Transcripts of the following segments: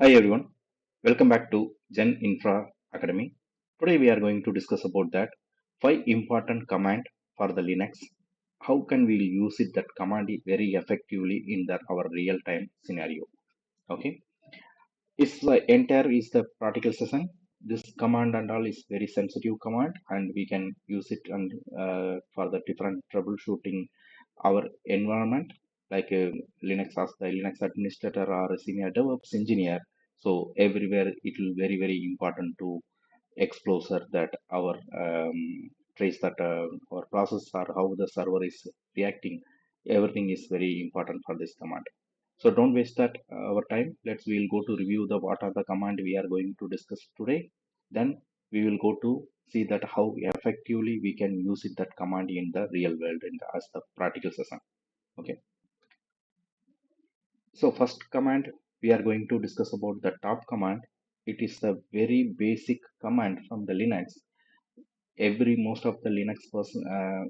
Hi everyone, welcome back to Gen Infra Academy. Today we are going to discuss about that five important command for the Linux. How can we use it that command very effectively in our real time scenario? Okay, it's the entire is the practical session. This command and all is very sensitive command, and we can use it for the different troubleshooting our environment, like Linux as the Linux administrator or a senior DevOps engineer. So everywhere it will very important to explore that our trace that our process or how the server is reacting. Everything is very important for this command. So don't waste that our time. We'll go to review the what are the command we are going to discuss today. Then we will go to see that how effectively we can use it that command in the real world and as the practical session. Okay. So first command we are going to discuss about the top command. It is a very basic command from the Linux. Every most of the Linux person,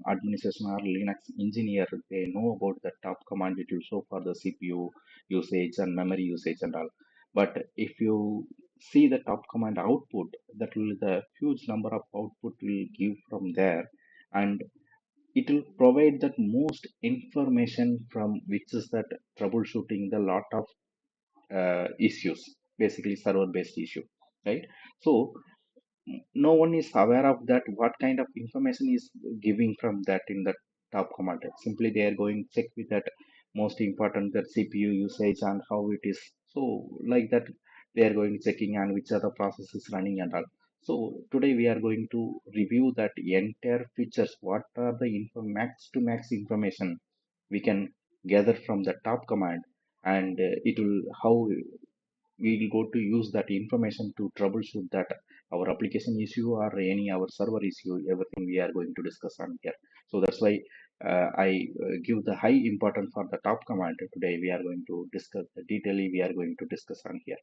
administration or Linux engineer, they know about the top command. It will show for the CPU usage and memory usage and all. But if you see the top command output, that will the huge number of output will give from there, and it will provide that most information from which is that troubleshooting the lot of issues, basically server based issue, right? So no one is aware of that what kind of information is giving from that in the top command. Simply they are going check with that most important that CPU usage and how it is. So like that they are going checking and which other process is running and all. So today we are going to review that entire features, what are the max to max information we can gather from the top command, and it will how we will go to use that information to troubleshoot that our application issue or any our server issue. Everything we are going to discuss on here. So that's why I give the high importance for the top command. Today we are going to discuss the detail we are going to discuss on here.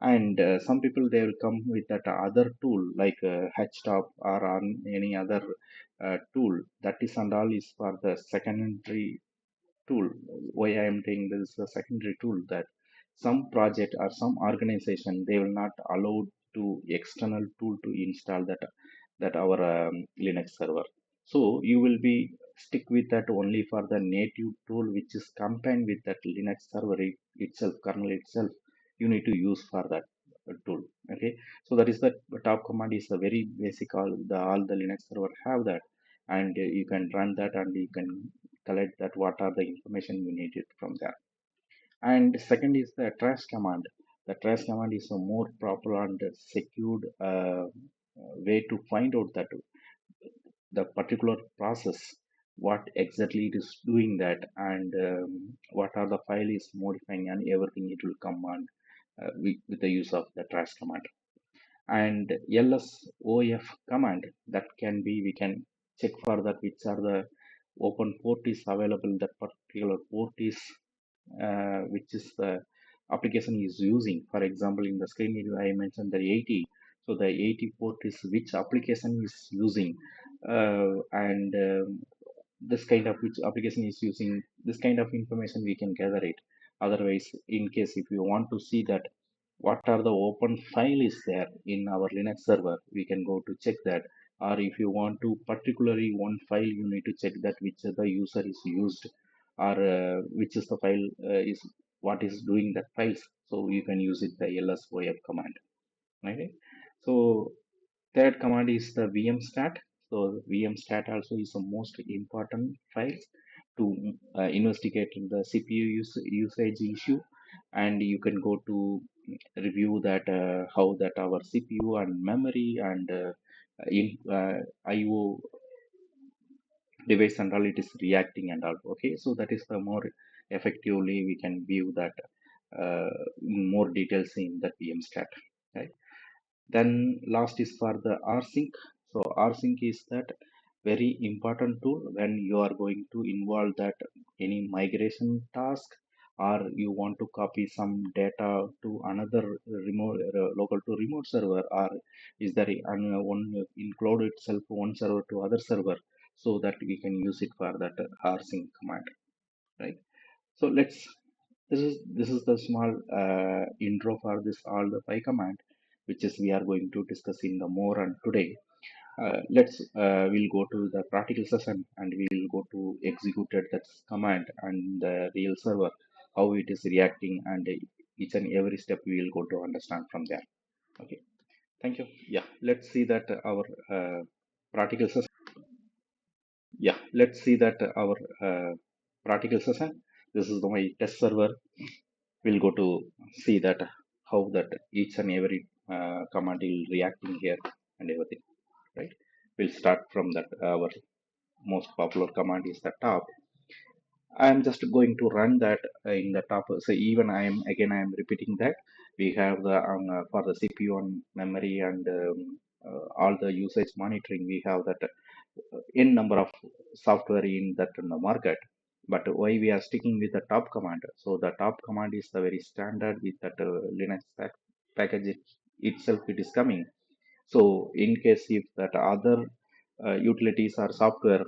And some people they will come with that other tool like htop or on any other tool that is and all is for the secondary tool. Why I am saying this is a secondary tool, that some project or some organization they will not allow to external tool to install that our Linux server. So you will be stick with that only for the native tool which is combined with that Linux server itself, kernel itself. You need to use for that tool. Okay, so that is the top command is a very basic. All the Linux server have that, and you can run that and you can collect that what are the information you needed from there. And second is the trash command. The trash command is a more proper and secured way to find out that the particular process what exactly it is doing that, and what are the file is modifying and everything. It will come on with the use of the trash command. And lsof command, that can be we can check for that which are the open port is available, that particular port is which is the application is using. For example, in the screen I mentioned the 80. So the 80 port is which application is using, and this kind of which application is using, this kind of information we can gather it. Otherwise, in case if you want to see that what are the open file is there in our Linux server, we can go to check that. Or if you want to particularly one file, you need to check that which the user is used, or which is the file is what is doing that files. So you can use it the lsof command. Okay. So third command is the vmstat. So vmstat also is the most important file to investigate the CPU usage issue, and you can go to review that how that our CPU and memory and IO device and all it is reacting and all. Okay, so that is the more effectively we can view that in more details in the vmstat, right? Then last is for the rsync. So rsync is that very important tool when you are going to involve that any migration task, or you want to copy some data to another remote local to remote server, or is there one in cloud itself one server to other server, so that we can use it for that rsync command, right? So let's This is the small intro for this all the py command, which is we are going to discuss in the more and today. We'll go to the practical session and we'll go to executed that command and the real server, how it is reacting, and each and every step we will go to understand from there. Okay, thank you. Yeah, let's see that our practical session. Yeah, let's see that our practical session. This is my test server. We'll go to see that how that each and every command will reacting here and everything. Right. We'll start from that our most popular command is the top. I'm just going to run that in the top. So even I am repeating that we have the for the CPU and memory and all the usage monitoring. We have that n number of software in that in the market. But why we are sticking with the top command? So the top command is the very standard with that Linux package itself. It is coming. So in case if that other utilities or software,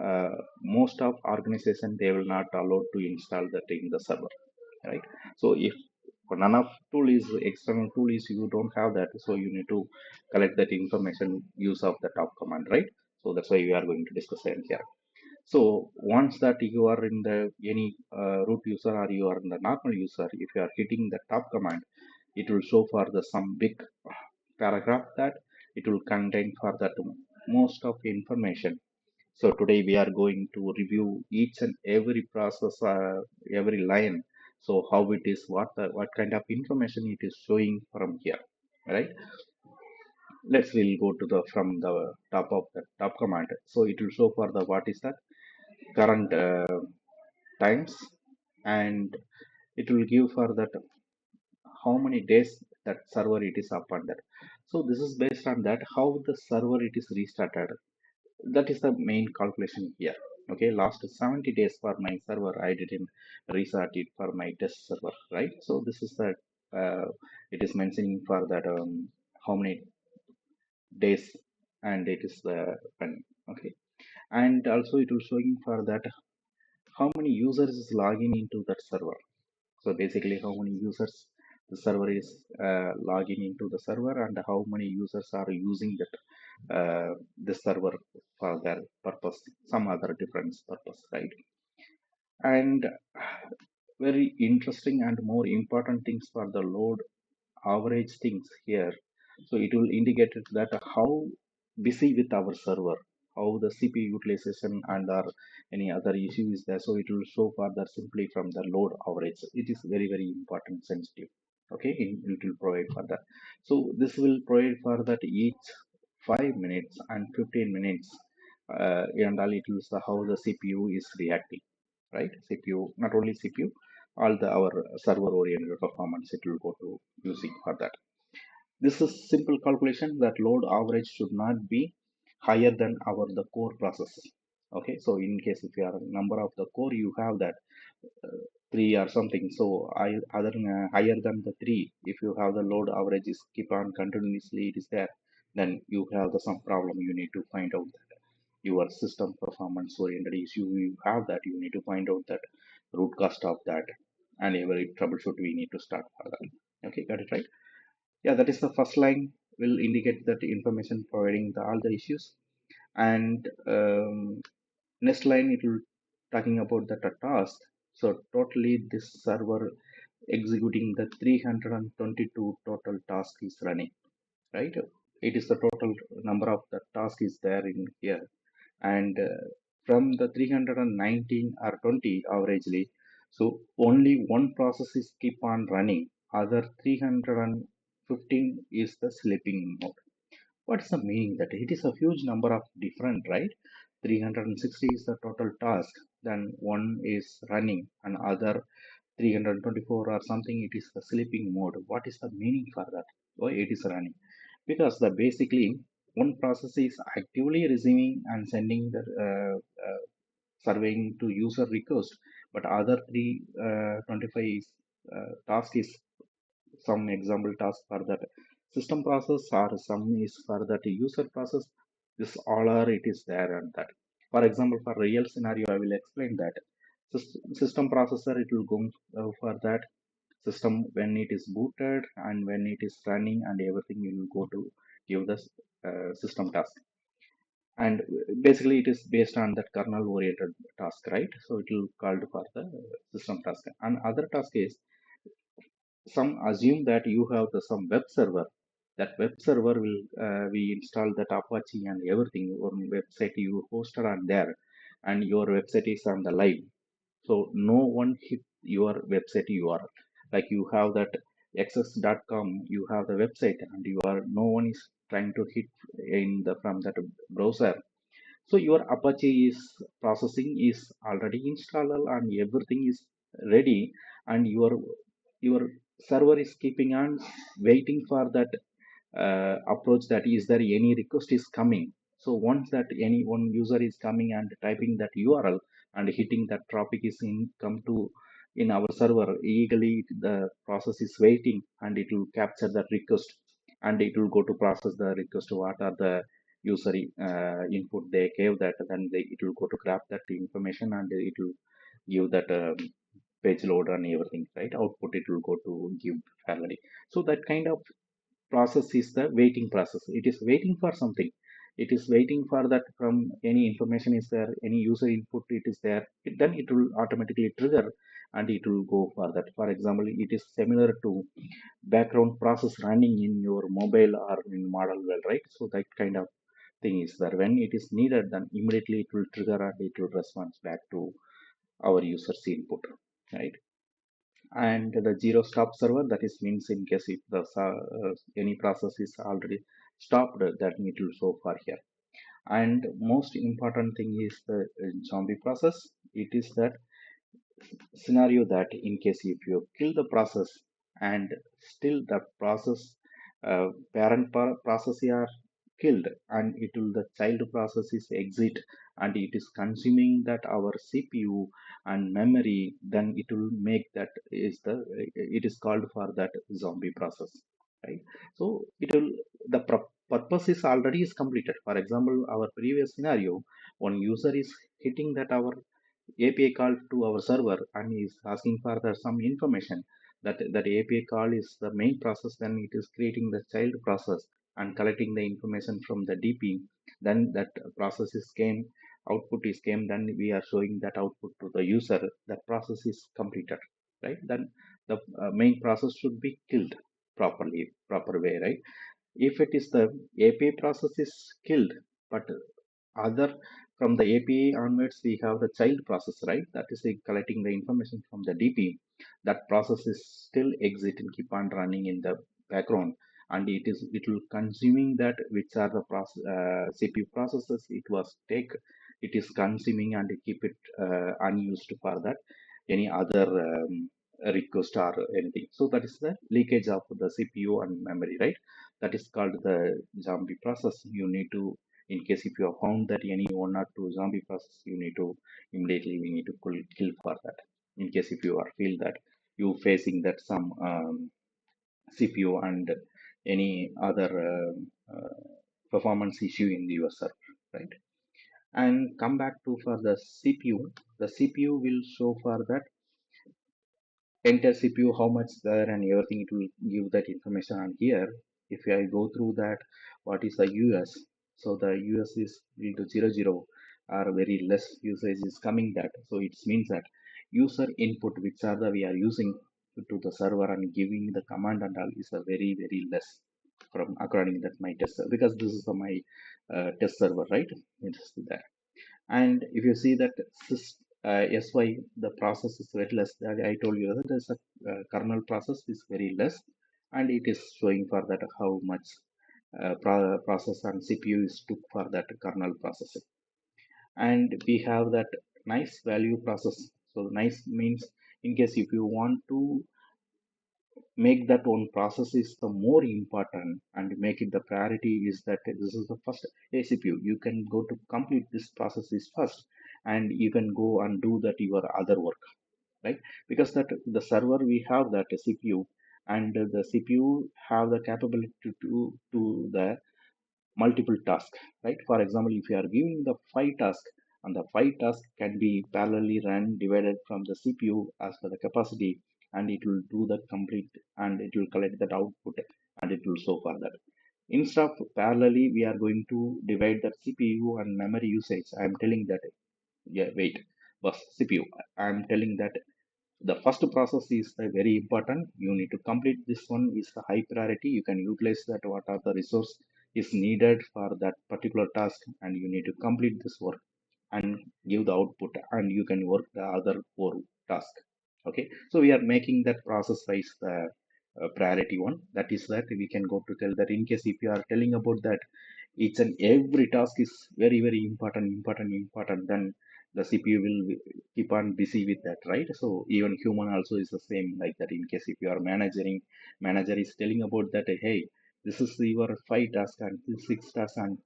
uh, most of organization they will not allow to install that in the server, right? So if none of tool is external tool is you don't have that, so you need to collect that information use of the top command, right? So that's why we are going to discuss it here. So once that you are in the any root user or you are in the normal user, if you are hitting the top command, it will show for the some big paragraph that it will contain for that most of the information. So today we are going to review each and every process, every line. So how it is, what kind of information it is showing from here, right? Let's we'll go to the from the top of the top command. So it will show for the what is that current times, and it will give for that how many days that server it is up under. So this is based on that how the server it is restarted. That is the main calculation here. Okay, last 70 days for my server I didn't restart it for my test server, right? So this is the it is mentioning for that how many days, and it is the when. Okay, and also it will showing for that how many users is logging into that server. So basically how many users the server is logging into the server, and how many users are using that the server for their purpose, some other different purpose, right? And very interesting and more important things for the load average things here. So it will indicate that how busy with our server, how the CPU utilization and or any other issue is there. So it will show further simply from the load average. It is very, very important sensitive. Okay, it will provide for that. So this will provide for that each 5 minutes and 15 minutes, and all it will show how the CPU is reacting, right? CPU, not only CPU, all the our server oriented performance it will go to using for that. This is simple calculation that load average should not be higher than our the core process. Okay, so in case if you are number of the core you have that three or something, so I other higher than the three, if you have the load average is keep on continuously it is there, then you have the some problem. You need to find out that your system performance oriented issue you have, that you need to find out that root cause of that, and every troubleshoot we need to start for that. Okay, got it right? Yeah, that is the first line will indicate that information providing the, all the issues. And next line it will talking about that a task. So totally this server executing the 322 total task is running, right? It is the total number of the task is there in here. And from the 319 or 20 averagely, so only one process is keep on running, other 315 is the sleeping mode. What's the meaning that it is a huge number of different, right? 360 is the total task, then one is running, and other 324 or something it is the sleeping mode. What is the meaning for that? Why it is running? Because the basically one process is actively receiving and sending the surveying to user request, but other 325 is task is some example task for that system process, or some is for that user process. This all are it is there and that. For example, for real scenario I will explain that. System processor, it will go for that system when it is booted and when it is running and everything, you will go to give the system task. And basically it is based on that kernel oriented task, right? So it will called for the system task. And other task is, some assume that you have some web server. That web server will we install that Apache and everything on website you hosted on there, and your website is on the live. So no one hit your website URL. Like you have that access.com, you have the website, and you are no one is trying to hit in the from that browser. So your Apache is processing is already installed and everything is ready, and your server is keeping on waiting for that approach, that is there any request is coming. So once that any one user is coming and typing that URL and hitting that traffic is in come to in our server, eagerly the process is waiting and it will capture that request, and it will go to process the request. What are the user input they gave, that then it will go to grab that information and it will give that page load and everything, right? Output it will go to give parallelly. So that kind of process is the waiting process. It is waiting for something. It is waiting for that from any information is there, any user input it is there, then it will automatically trigger and it will go for that. For example, it is similar to background process running in your mobile or in model well, right? So that kind of thing is there. When it is needed, then immediately it will trigger and it will respond back to our user's input, right? And the zero stop server, that is means in case if the any process is already stopped, that it will show for here. And most important thing is the zombie process. It is that scenario that in case if you kill the process and still the process process are killed, and it will the child process is exit and it is consuming that our CPU and memory, then it will make that is the it is called for that zombie process, right? So it will the purpose is already is completed. For example, our previous scenario, one user is hitting that our API call to our server and is asking for the, some information. That API call is the main process, then it is creating the child process and collecting the information from the DP. Then that process is came, output is came, then we are showing that output to the user. That process is completed, right? Then the main process should be killed properly, proper way, right? If it is the API process is killed, but other from the API onwards, we have the child process, right? That is collecting the information from the DP. That process is still exit and keep on running in the background, and it will consuming that which are the process, CPU processes it was take. It is consuming and keep it unused for that any other request or anything. So that is the leakage of the CPU and memory, right? That is called the zombie process. You need to, in case if you have found that any one or two zombie process, you need to immediately we need to kill for that. In case if you are feel that you facing that some CPU and any other performance issue in your server, right? And come back to for the CPU. The CPU will show for that enter CPU, how much there and everything, it will give that information on here. If I go through that, what is the US? So the US is into 00 or very less usage is coming that. So it means that user input, which are the we are using to the server and giving the command and all is a very, very less from according that my test, because this is my test server, right? It's there. And if you see that SY, the process is very less. I told you that there's a kernel process is very less, and it is showing for that how much process and CPU is took for that kernel processing. And we have that nice value process. So nice means in case if you want to make that one process is the more important and make it the priority, is that this is the first ACPU. You can go to complete this process is first, and you can go and do that your other work, right? Because that the server we have that CPU, and the CPU have the capability to do the multiple tasks, right? For example, if you are giving the 5 tasks, and the 5 tasks can be parallelly run divided from the CPU as per the capacity, and it will do the complete, and it will collect that output, and it will show for that. Instead of parallelly, we are going to divide the CPU and memory usage. I am telling that, yeah, wait, was CPU. I am telling that the first process is very important. You need to complete this one is the high priority. You can utilize that what are the resource is needed for that particular task, and you need to complete this work and give the output, and you can work the other four task. Okay, so we are making that process wise the priority one. That is that we can go to tell that in case if you are telling about that each and every task is very very important, then the CPU will keep on busy with that, right? So even human also is the same like that. In case if you are managing, manager is telling about that, hey, this is your 5 task and this 6 task and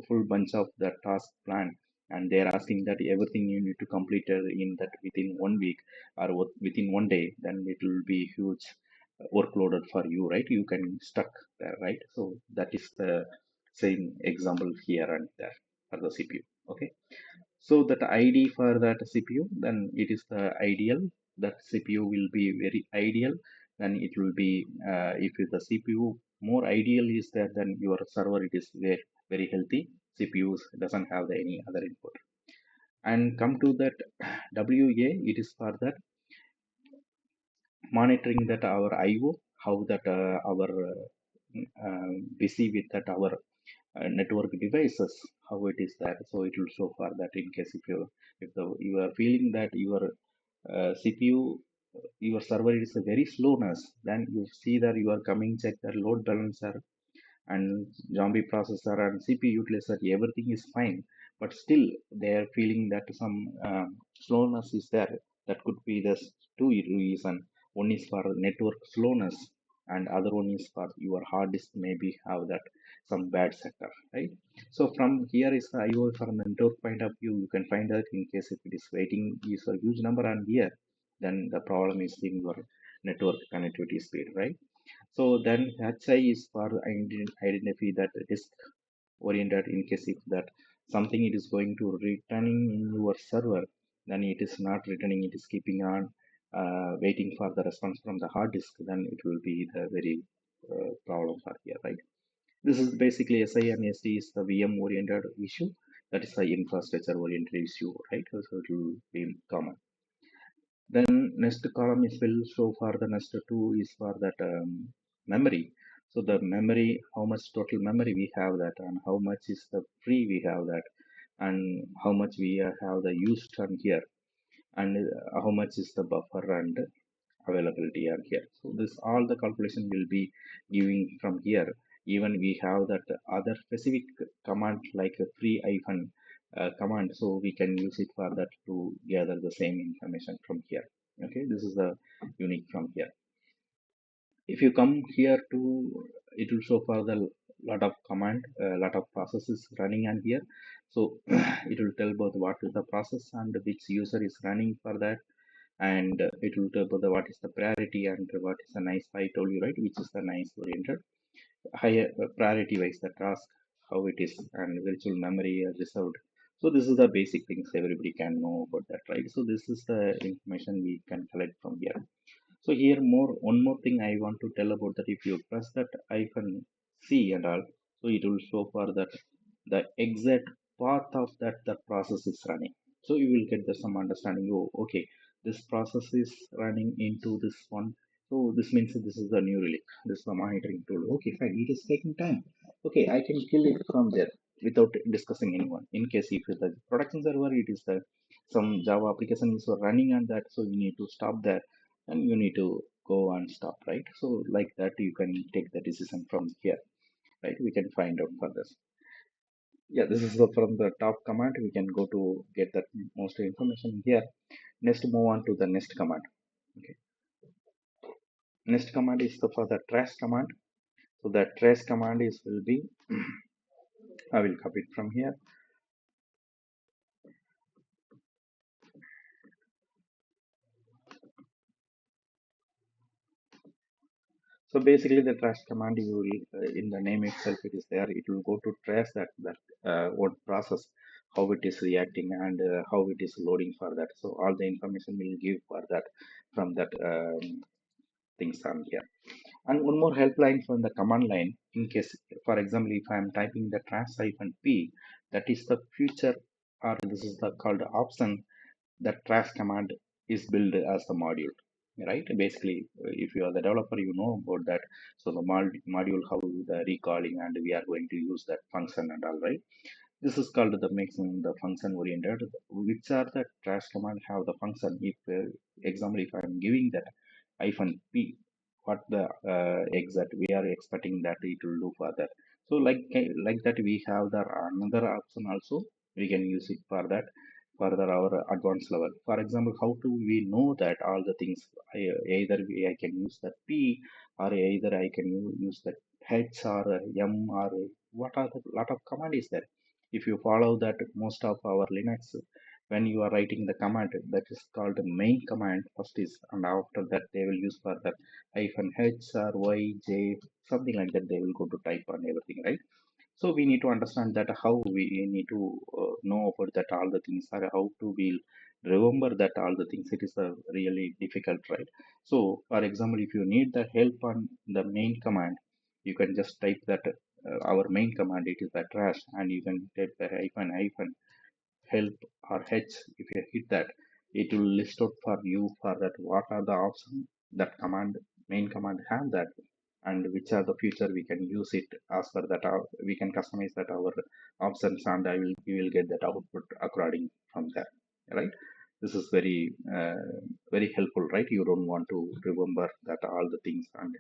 full bunch of the task plan, and they're asking that everything you need to complete in that within 1 week or within 1 day, then it will be huge workloaded for you, right? You can stuck there, right? So that is the same example here and there for the CPU. Okay, so that ID for that CPU, then it is the ideal. That CPU will be very ideal. Then it will be if the CPU more ideal is there, then your server it is very very healthy. CPUs doesn't have any other input. And come to that WA, it is for that monitoring that our IO, how that our busy with that our network devices, how it is there. So it will show for that in case if you are feeling that your CPU, your server is a very slowness, then you see that you are coming check the load balancer and zombie processor and CPU utilizer, everything is fine, but still they are feeling that some slowness is there. That could be the two reason. One is for network slowness, and other one is for your hard disk maybe have that some bad sector, right? So from here is the IO from the network point of view. You can find out in case if it is waiting is a huge number and here, then the problem is in your network connectivity speed, right? So then HI is for identify that disk oriented. In case if that something it is going to returning in your server, then it is not returning, it is keeping on waiting for the response from the hard disk, then it will be the very problem for here, right? This is basically SI and SD is the VM oriented issue. That is the infrastructure oriented issue, right? So it will be common. Then next column is will show for the next two is for that memory. So the memory, how much total memory we have that, and how much is the free we have that, and how much we have the used on here, and how much is the buffer and availability are here. So this all the calculation will be giving from here. Even we have that other specific command like a free hyphen command, so we can use it for that to gather the same information from here. Okay, this is the unique from here. If you come here to, it will show for the lot of command, lot of processes running on here. So it will tell about what is the process and which user is running for that, and it will tell about the, what is the priority and what is the nice, I told you, right, which is the nice oriented higher priority wise the task, how it is, and virtual memory reserved. So this is the basic things everybody can know about that, right? So this is the information we can collect from here. So here more one more thing I want to tell about that, if you press that icon C and all, so it will show for that the exact path of that the process is running. So you will get the some understanding. Oh, okay, this process is running into this one. So this means that this is the new relic. This is the monitoring tool. Okay, fine. It is taking time. Okay, I can kill it from there without discussing anyone. In case if the production server, it is the some Java application is running on that, so you need to stop there and you need to go and stop, right? So like that you can take the decision from here, right? We can find out for this. Yeah, this is the, from the top command we can go to get that most information here. Next move on to the next command. Okay, next command is the for the trace command. So the trace command is will be I will copy it from here. So basically, the trace command, you will in the name itself, it is there. It will go to trace that what process, how it is reacting, and how it is loading for that. So all the information will give for that from that things on here. And one more helpline from the command line, in case, for example, if I am typing the -p, that is the future, or this is the called option, that trash command is built as a module, right? Basically, if you are the developer, you know about that. So the module, how the recalling, and we are going to use that function and all, right? This is called the making the function oriented, which are the trash command have the function. If example, if I am giving that -p, what the exact we are expecting that it will do for that. So like that, we have the another option also. We can use it for that further our advanced level. For example, how do we know that all the things? Either I can use the p, or either I can use the h, or m, or what are the lot of command is there. If you follow that, most of our Linux, when you are writing the command, that is called the main command first is, and after that they will use for that -h or y, j, something like that, they will go to type on everything, right? So we need to understand that how we need to know about that all the things, or how to we remember that all the things. It is really difficult, right? So for example, if you need the help on the main command, you can just type that our main command, it is the trash, and you can type the hyphen help or H. If you hit that, it will list out for you for that what are the options that command, main command have that, and which are the future we can use it as per that. We can customize that our options, and we will get that output according from there, right? This is very helpful, right? You don't want to remember that all the things, and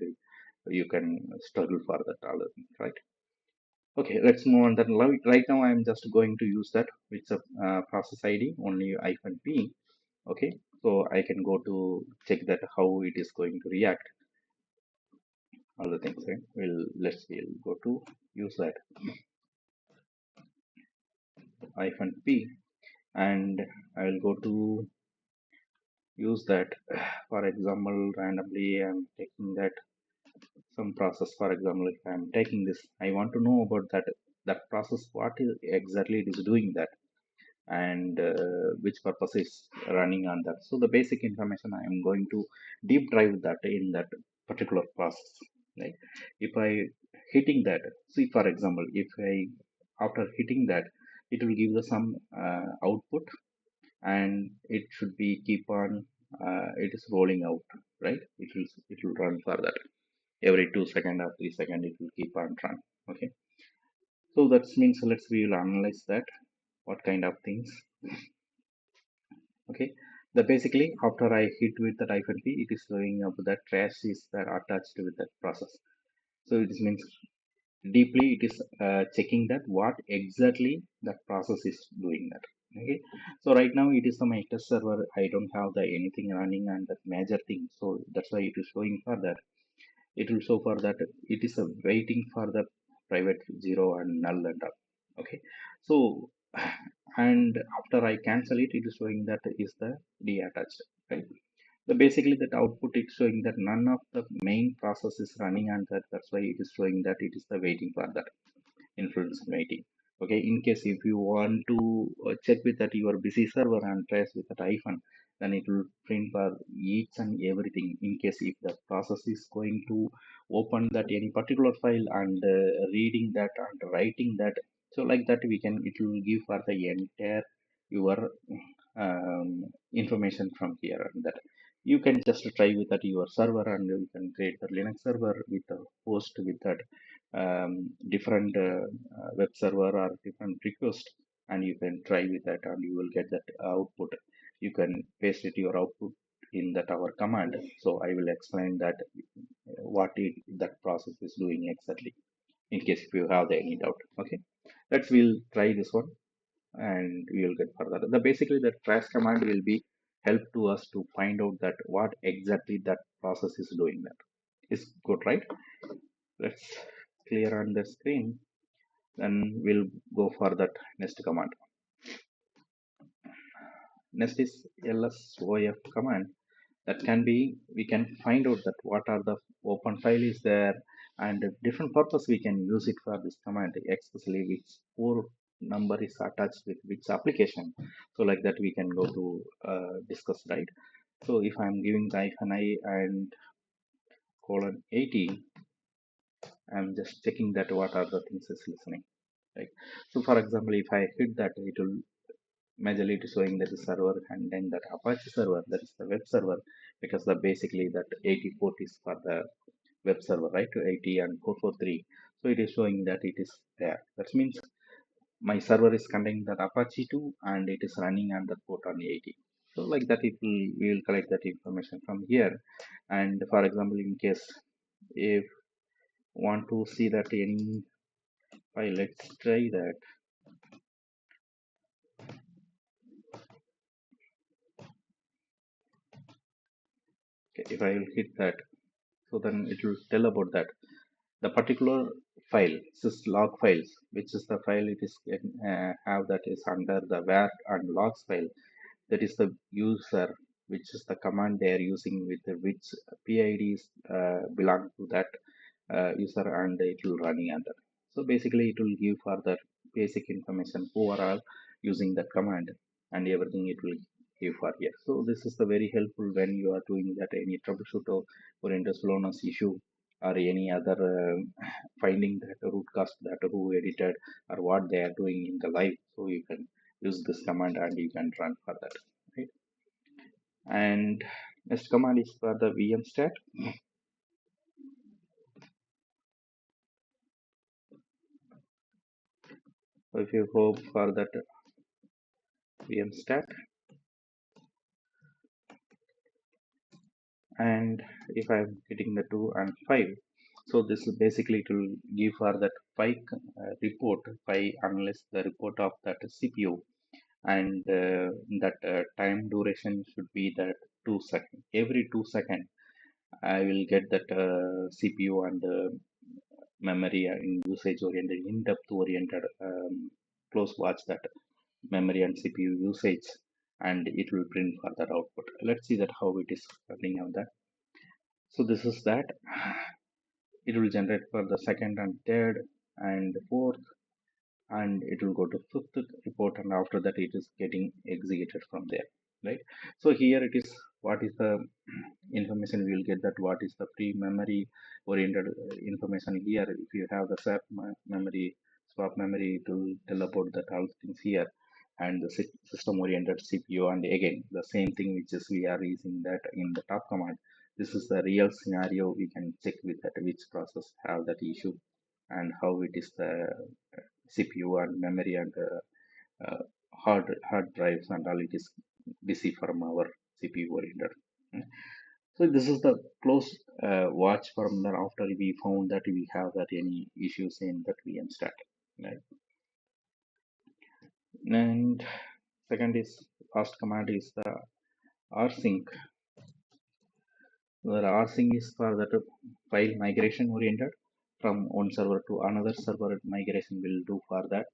you can struggle for that all the things, right? Okay, let's move on. Then right now I'm just going to use that with the process ID only -p. Okay, so I can go to check that how it is going to react. All the things, right? We'll go to use that -p, and I will go to use that. For example, randomly I'm taking that some process. For example, if I'm taking this, I want to know about that process, what is exactly it is doing that, and which purpose is running on that. So the basic information I am going to deep dive that in that particular process. Right? If I hitting that, see for example, if I after hitting that, it will give the some output, and it should be keep on. It is rolling out, right? It will run for that every 2 second or 3 second. It will keep on run. Okay, so that means let's we will analyze that what kind of things. Okay, the basically after I hit with the -p, it is showing up that trash is attached with that process. So it means deeply it is checking that what exactly that process is doing that. Okay, so right now it is my test server. I don't have the anything running and that major thing, so that's why it is showing for that. It will show for that it is waiting for the private zero and null and all. Okay, so and after I cancel it, it is showing that is the detached, right? The basically that output is showing that none of the main process is running, and that's why it is showing that it is the waiting for that influence waiting. Okay, in case if you want to check with that your busy server and trace with that hyphen, then it will print for each and everything. In case if the process is going to open that any particular file and reading that and writing that, so like that we can, it will give for the entire your information from here. And that you can just try with that your server, and you can create the Linux server with a host with that different web server or different request, and you can try with that, and you will get that output. You can paste it your output in that our command. So I will explain that that process is doing exactly, in case if you have any doubt. Okay, we'll try this one, and we will get further. The basically the trash command will be help to us to find out that what exactly that process is doing. That is good, right? Let's clear on the screen. Then we'll go for that next command. Next is lsof command. That can be, we can find out that what are the open file is there, and different purpose we can use it for this command, especially with poor number is attached with which application. So like that we can go to discuss, right? So if I'm giving the -I and colon 80, I'm just checking that what are the things is listening, right? So for example, if I hit that, it will majorly it is showing that the server, and then that Apache server, that is the web server, because the basically that 80 port is for the web server, right? To 80 and 443. So it is showing that it is there. That means my server is containing that Apache 2 and it is running on the port on 80. So like that, it will we will collect that information from here. And for example, in case if want to see that any file, let's try that. Okay, if I will hit that, so then it will tell about that the particular file, syslog files, which is the file it is have that is under the var and logs file. That is the user, which is the command they are using with which PIDs belong to that user, and it will running under. So basically, it will give for the basic information overall using the command, and everything it will give for here. So this is the very helpful when you are doing that any troubleshoot or into slowness issue or any other finding that root cause that who edited or what they are doing in the live. So you can use this command and you can run for that, right? And next command is for the vmstat. So if you hope for that vmstat, and if I'm getting the 2 and 5, so this is basically it will give for that 5 report 5 unless the report of that CPU, and that time duration should be that 2 seconds. Every 2 seconds I will get that CPU and memory in usage oriented, in depth oriented, close watch that memory and CPU usage, and it will print for that output. Let's see that how it is running on that. So this is that it will generate for the second and third and fourth, and it will go to fifth report, and after that it is getting executed from there, right? So here it is what is the information we will get, that what is the free memory oriented information here. If you have the memory, swap memory, it will tell about that all things here, and the system oriented CPU, and again the same thing which is we are using that in the top command. This is the real scenario, we can check with that which process have that issue, and how it is the CPU and memory and uh, hard drives and all, it is DC from our CPU oriented. So this is the close watch from that after we found that we have that any issues in that VM stack, right? And second is last command is the rsync. The rsync is for that file migration oriented from one server to another server. Migration will do for that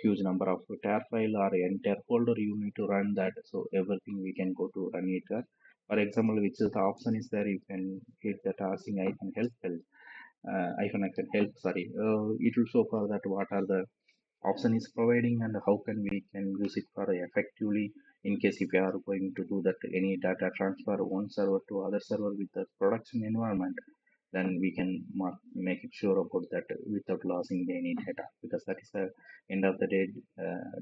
huge number of tar file or entire folder you need to run that. So everything we can go to run it there. For example, which is the option is there, you can hit that rsync icon icon I can help, sorry. It will show for that what are the option is providing and how can we can use it for effectively in case if we are going to do that any data transfer one server to other server with the production environment, then we can make it sure about that without losing any data, because that is the end of the day,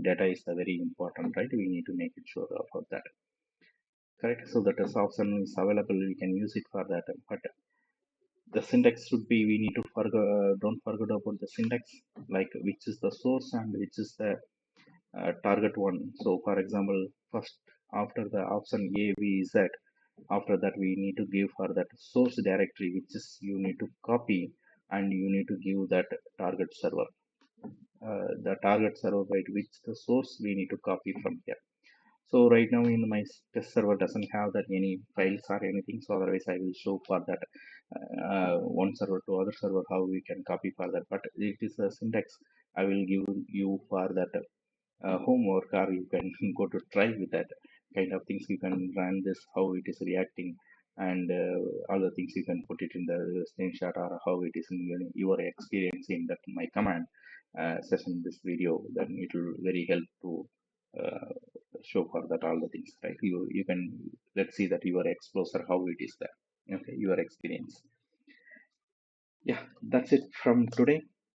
data is the very important, right? We need to make it sure about that, correct? So that is option is available, we can use it for that. But the syntax should be, we need to don't forget about the syntax, like which is the source and which is the target one. So for example, first after the option A B Z, after that we need to give for that source directory, which is you need to copy, and you need to give that target server, the target server by which the source we need to copy from here. So right now in my test server doesn't have that any files or anything, so otherwise I will show for that one server to other server how we can copy for that. But it is a syntax I will give you for that homework, or you can go to try with that kind of things. You can run this how it is reacting, and all the things you can put it in the screenshot, or how it is in your experience in that my command. session, this video, then it will very help to uh, show for that all the things, right? You can, let's see that your exposure how it is there. Okay, your experience. Yeah, that's it from today.